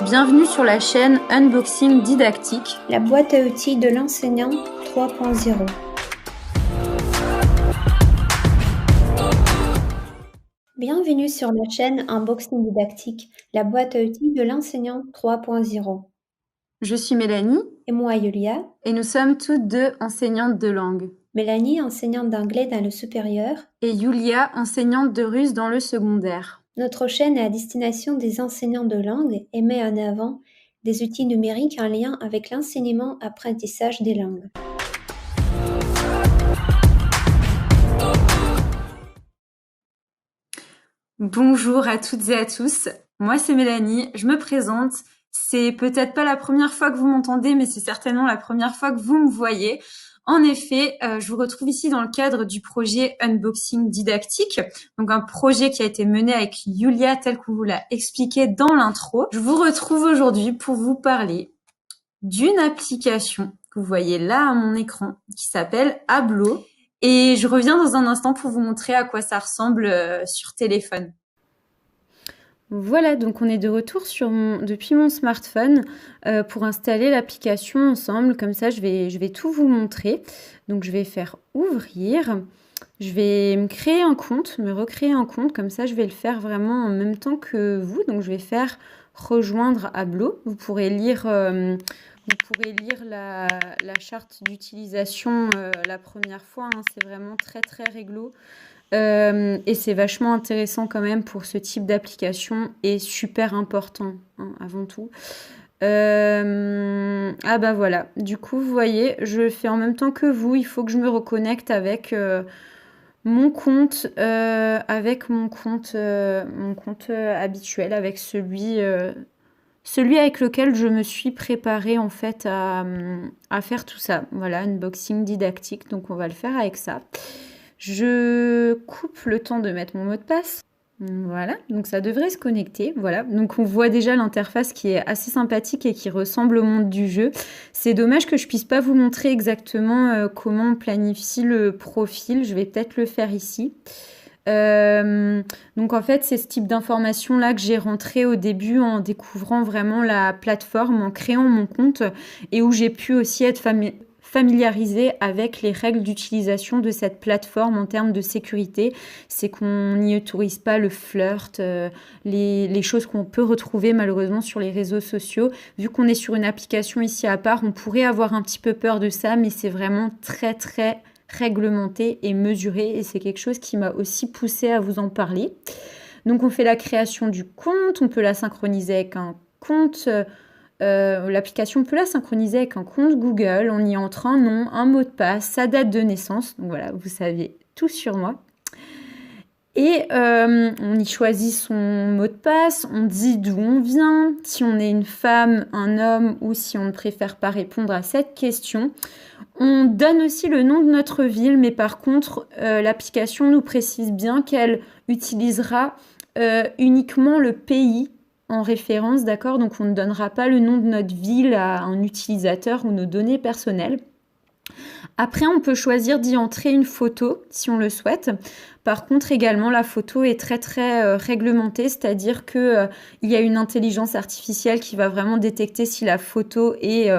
Bienvenue sur la chaîne Unboxing Didactique, la boîte à outils de l'enseignant 3.0. Bienvenue sur la chaîne Unboxing Didactique, la boîte à outils de l'enseignant 3.0. Je suis Mélanie. Et moi, Yulia. Et nous sommes toutes deux enseignantes de langue. Mélanie, enseignante d'anglais dans le supérieur. Et Yulia, enseignante de russe dans le secondaire. Notre chaîne est à destination des enseignants de langue et met en avant des outils numériques en lien avec l'enseignement-apprentissage des langues. Bonjour à toutes et à tous, moi c'est Mélanie, je me présente. C'est peut-être pas la première fois que vous m'entendez, mais c'est certainement la première fois que vous me voyez. En effet, je vous retrouve ici dans le cadre du projet Unboxing Didactique, donc un projet qui a été mené avec Yulia tel qu'on vous l'a expliqué dans l'intro. Je vous retrouve aujourd'hui pour vous parler d'une application que vous voyez là à mon écran qui s'appelle Hablo. Et je reviens dans un instant pour vous montrer à quoi ça ressemble sur téléphone. Voilà, donc on est de retour depuis mon smartphone pour installer l'application ensemble. Comme ça, je vais tout vous montrer. Donc, je vais faire ouvrir. Je vais me créer un compte, me recréer un compte. Comme ça, je vais le faire vraiment en même temps que vous. Donc, je vais faire rejoindre Hablo. Vous pourrez lire la charte d'utilisation la première fois. Hein. C'est vraiment très, très réglo. Et c'est vachement intéressant quand même pour ce type d'application et super important hein, avant tout. Ah bah voilà, du coup vous voyez, je le fais en même temps que vous. Il faut que je me reconnecte avec mon compte, mon compte habituel, avec celui avec lequel je me suis préparée en fait à faire tout ça. Voilà, unboxing didactique, donc on va le faire avec ça. Je coupe le temps de mettre mon mot de passe. Voilà, donc ça devrait se connecter. Voilà, donc on voit déjà l'interface qui est assez sympathique et qui ressemble au monde du jeu. C'est dommage que je puisse pas vous montrer exactement comment on planifie le profil. Je vais peut-être le faire ici. Donc en fait, c'est ce type d'information là que j'ai rentré au début en découvrant vraiment la plateforme, en créant mon compte et où j'ai pu aussi être familiarisée avec les règles d'utilisation de cette plateforme en termes de sécurité. C'est qu'on n'y autorise pas le flirt, les choses qu'on peut retrouver malheureusement sur les réseaux sociaux. Vu qu'on est sur une application ici à part, on pourrait avoir un petit peu peur de ça, mais c'est vraiment très très réglementé et mesuré et c'est quelque chose qui m'a aussi poussée à vous en parler. Donc on fait la création du compte, on peut la synchroniser avec un compte... l'application peut la synchroniser avec un compte Google. On y entre un nom, un mot de passe, sa date de naissance. Donc voilà, vous savez tout sur moi. Et on y choisit son mot de passe, on dit d'où on vient, si on est une femme, un homme ou si on ne préfère pas répondre à cette question. On donne aussi le nom de notre ville, mais par contre, l'application nous précise bien qu'elle utilisera uniquement le pays en référence, d'accord? Donc on ne donnera pas le nom de notre ville à un utilisateur ou nos données personnelles. Après, on peut choisir d'y entrer une photo si on le souhaite. Par contre, également, la photo est très très réglementée, c'est-à-dire que il y a une intelligence artificielle qui va vraiment détecter si la photo est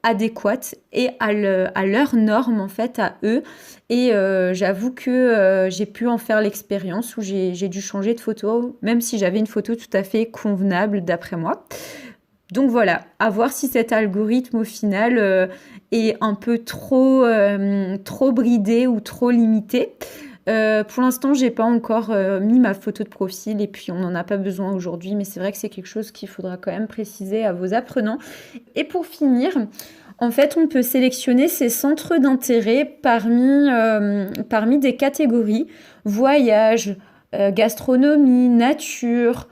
adéquate et à leurs normes en fait, à eux. Et j'avoue que j'ai pu en faire l'expérience où j'ai dû changer de photo, même si j'avais une photo tout à fait convenable d'après moi. Donc voilà, à voir si cet algorithme au final est un peu trop bridé ou trop limité. Pour l'instant, j'ai pas encore mis ma photo de profil et puis on n'en a pas besoin aujourd'hui, mais c'est vrai que c'est quelque chose qu'il faudra quand même préciser à vos apprenants. Et pour finir, en fait, on peut sélectionner ses centres d'intérêt parmi des catégories: voyage, gastronomie, nature,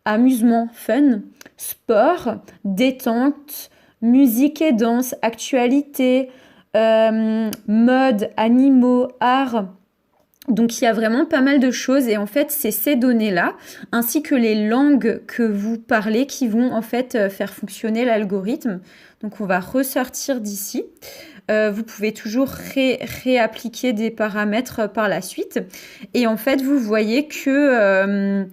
amusement, fun, sport, détente, musique et danse, actualité, mode, animaux, art. Donc il y a vraiment pas mal de choses et en fait c'est ces données-là ainsi que les langues que vous parlez qui vont en fait faire fonctionner l'algorithme. Donc on va ressortir d'ici. Vous pouvez toujours réappliquer des paramètres par la suite et en fait vous voyez que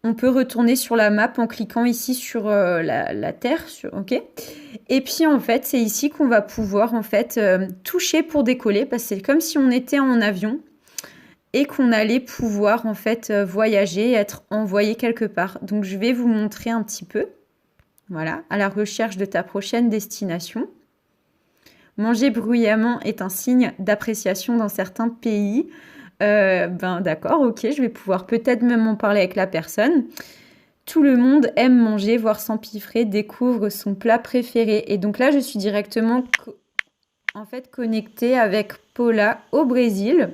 On peut retourner sur la map en cliquant ici sur la terre, OK. Et puis en fait, c'est ici qu'on va pouvoir en fait toucher pour décoller, parce que c'est comme si on était en avion et qu'on allait pouvoir en fait voyager, être envoyé quelque part. Donc je vais vous montrer un petit peu. Voilà, à la recherche de ta prochaine destination. Manger bruyamment est un signe d'appréciation dans certains pays. Ben d'accord, ok, je vais pouvoir peut-être même en parler avec la personne. Tout le monde aime manger, voire s'empiffrer, découvre son plat préféré. Et donc là, je suis directement en fait connectée avec Paula au Brésil.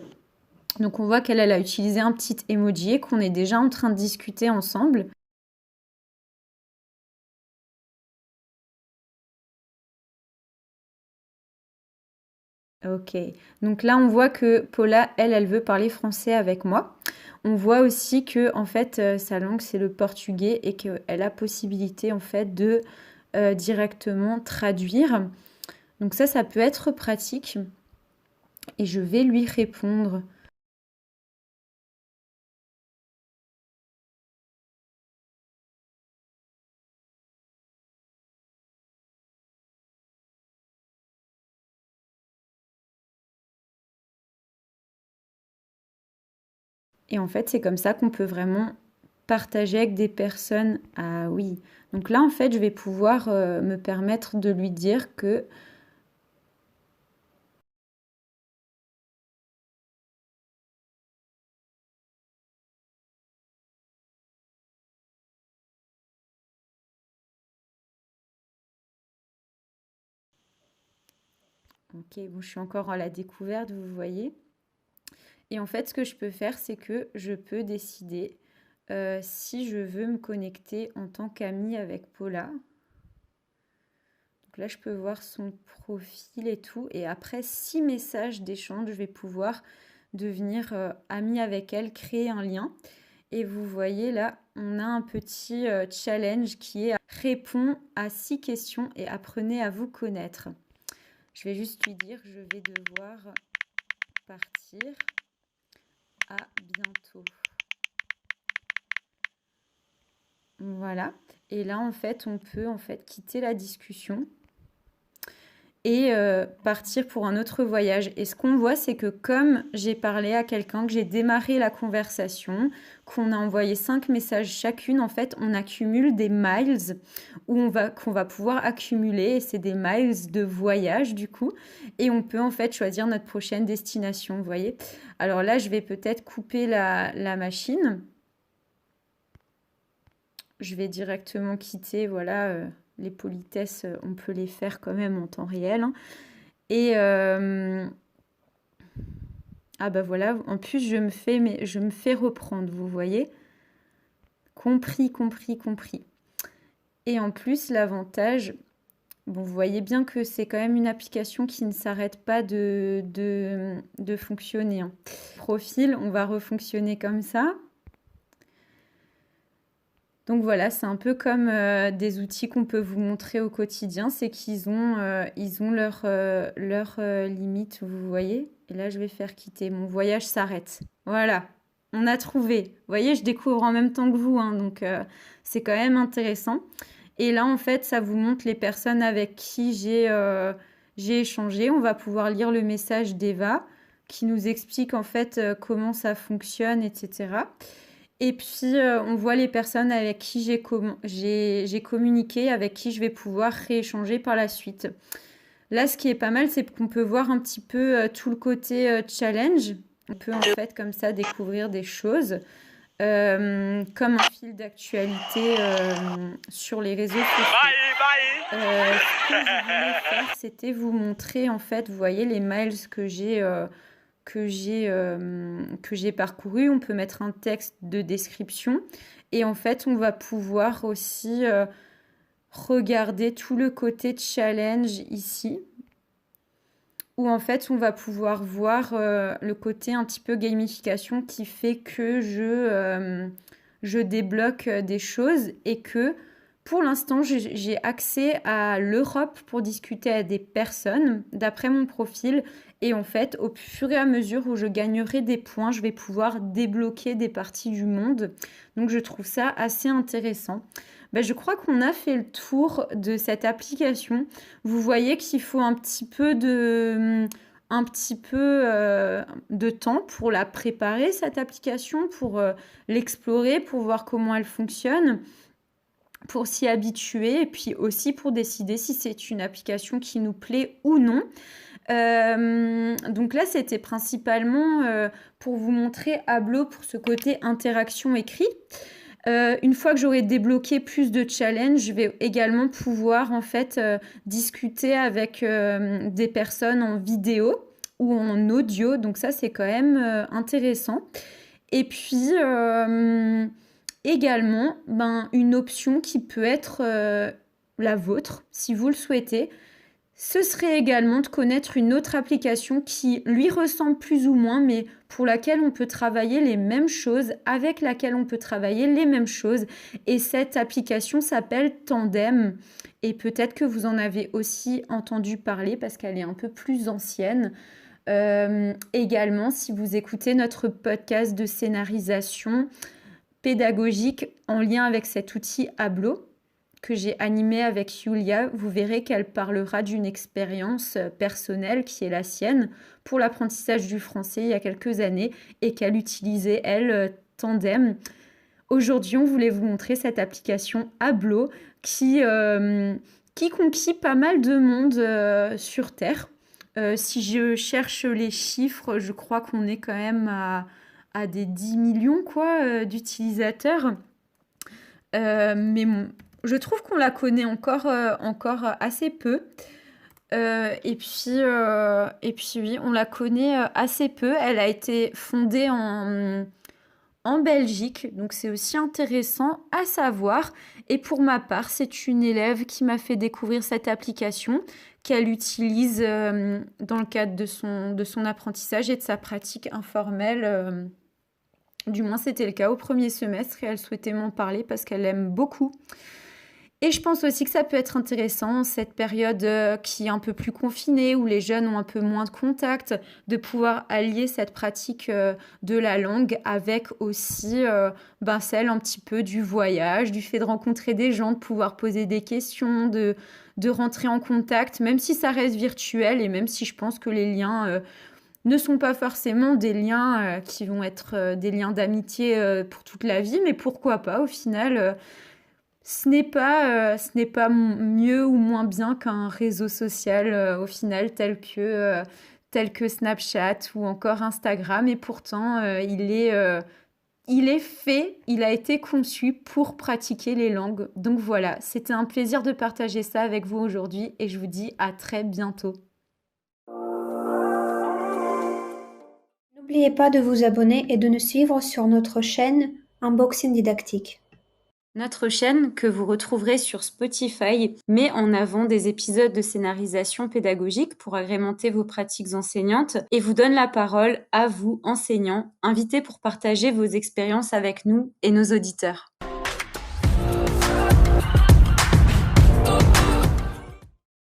Donc on voit qu'elle a utilisé un petit emoji et qu'on est déjà en train de discuter ensemble. Ok, donc là on voit que Paula, elle veut parler français avec moi. On voit aussi que en fait sa langue c'est le portugais et qu'elle a possibilité en fait de directement traduire. Donc ça peut être pratique et je vais lui répondre. Et en fait c'est comme ça qu'on peut vraiment partager avec des personnes. Ah oui, donc là en fait je vais pouvoir me permettre de lui dire que ok, bon, je suis encore à la découverte, vous voyez. Et en fait, ce que je peux faire, c'est que je peux décider si je veux me connecter en tant qu'amie avec Paula. Donc là, je peux voir son profil et tout. Et après 6 messages d'échange, je vais pouvoir devenir amie avec elle, créer un lien. Et vous voyez là, on a un petit challenge qui est répond à 6 questions et apprenez à vous connaître. Je vais juste lui dire, je vais devoir partir. À bientôt. Voilà. Et là, en fait, on peut en fait quitter la discussion et partir pour un autre voyage. Et ce qu'on voit, c'est que comme j'ai parlé à quelqu'un, que j'ai démarré la conversation, qu'on a envoyé 5 messages chacune, en fait, on accumule des miles qu'on va pouvoir accumuler. Et c'est des miles de voyage, du coup. Et on peut, en fait, choisir notre prochaine destination, vous voyez. Alors là, je vais peut-être couper la machine. Je vais directement quitter, voilà, les politesses, on peut les faire quand même en temps réel. Hein. Et ah bah voilà, en plus je me fais reprendre, vous voyez. Compris, compris, compris. Et en plus, l'avantage, bon, vous voyez bien que c'est quand même une application qui ne s'arrête pas de fonctionner. Hein. Profil, on va refonctionner comme ça. Donc voilà, c'est un peu comme des outils qu'on peut vous montrer au quotidien, c'est qu'ils ont, leurs limites, vous voyez. Et là, je vais faire quitter. Mon voyage s'arrête. Voilà, on a trouvé. Vous voyez, je découvre en même temps que vous, hein, donc c'est quand même intéressant. Et là, en fait, ça vous montre les personnes avec qui j'ai échangé. On va pouvoir lire le message d'Eva qui nous explique en fait comment ça fonctionne, etc. Et puis, on voit les personnes avec qui j'ai communiqué, avec qui je vais pouvoir rééchanger par la suite. Là, ce qui est pas mal, c'est qu'on peut voir un petit peu tout le côté challenge. On peut en fait comme ça découvrir des choses, comme un fil d'actualité sur les réseaux sociaux. Ce que je voulais faire, c'était vous montrer en fait, vous voyez les miles que j'ai parcouru. On peut mettre un texte de description et en fait on va pouvoir aussi regarder tout le côté challenge ici où en fait on va pouvoir voir le côté un petit peu gamification qui fait que je débloque des choses et que Pour l'instant, j'ai accès à l'Europe pour discuter à des personnes d'après mon profil. Et en fait, au fur et à mesure où je gagnerai des points, je vais pouvoir débloquer des parties du monde. Donc, je trouve ça assez intéressant. Ben, je crois qu'on a fait le tour de cette application. Vous voyez qu'il faut un petit peu de temps pour la préparer, cette application, pour l'explorer, pour voir comment elle fonctionne, pour s'y habituer et puis aussi pour décider si c'est une application qui nous plaît ou non. Donc là, c'était principalement pour vous montrer Hablo pour ce côté interaction écrit. Une fois que j'aurai débloqué plus de challenges, je vais également pouvoir en fait discuter avec des personnes en vidéo ou en audio. Donc ça, c'est quand même intéressant. Et puis également, une option qui peut être la vôtre, si vous le souhaitez, ce serait également de connaître une autre application qui lui ressemble plus ou moins, mais pour laquelle on peut travailler les mêmes choses, avec laquelle on peut travailler les mêmes choses. Et cette application s'appelle Tandem. Et peut-être que vous en avez aussi entendu parler parce qu'elle est un peu plus ancienne. Également, si vous écoutez notre podcast de scénarisation pédagogique en lien avec cet outil Hablo, que j'ai animé avec Yulia, vous verrez qu'elle parlera d'une expérience personnelle qui est la sienne pour l'apprentissage du français il y a quelques années et qu'elle utilisait, elle, Tandem. Aujourd'hui, on voulait vous montrer cette application Hablo qui conquit pas mal de monde sur Terre. Si je cherche les chiffres, je crois qu'on est quand même à des 10 millions d'utilisateurs. Mais je trouve qu'on la connaît encore assez peu. Et puis oui, on la connaît assez peu. Elle a été fondée en Belgique, donc c'est aussi intéressant à savoir. Et pour ma part, c'est une élève qui m'a fait découvrir cette application qu'elle utilise dans le cadre de son apprentissage et de sa pratique informelle. Du moins, c'était le cas au premier semestre et elle souhaitait m'en parler parce qu'elle aime beaucoup. Et je pense aussi que ça peut être intéressant, cette période qui est un peu plus confinée, où les jeunes ont un peu moins de contact, de pouvoir allier cette pratique de la langue avec aussi celle un petit peu du voyage, du fait de rencontrer des gens, de pouvoir poser des questions, de rentrer en contact, même si ça reste virtuel et même si je pense que les liens ne sont pas forcément des liens qui vont être des liens d'amitié pour toute la vie, mais pourquoi pas au final ce n'est pas mieux ou moins bien qu'un réseau social au final tel que Snapchat ou encore Instagram. Et pourtant, il est fait, il a été conçu pour pratiquer les langues. Donc voilà, c'était un plaisir de partager ça avec vous aujourd'hui et je vous dis à très bientôt. N'oubliez pas de vous abonner et de nous suivre sur notre chaîne Unboxing Didactique. Notre chaîne, que vous retrouverez sur Spotify, met en avant des épisodes de scénarisation pédagogique pour agrémenter vos pratiques enseignantes et vous donne la parole à vous, enseignants, invités pour partager vos expériences avec nous et nos auditeurs.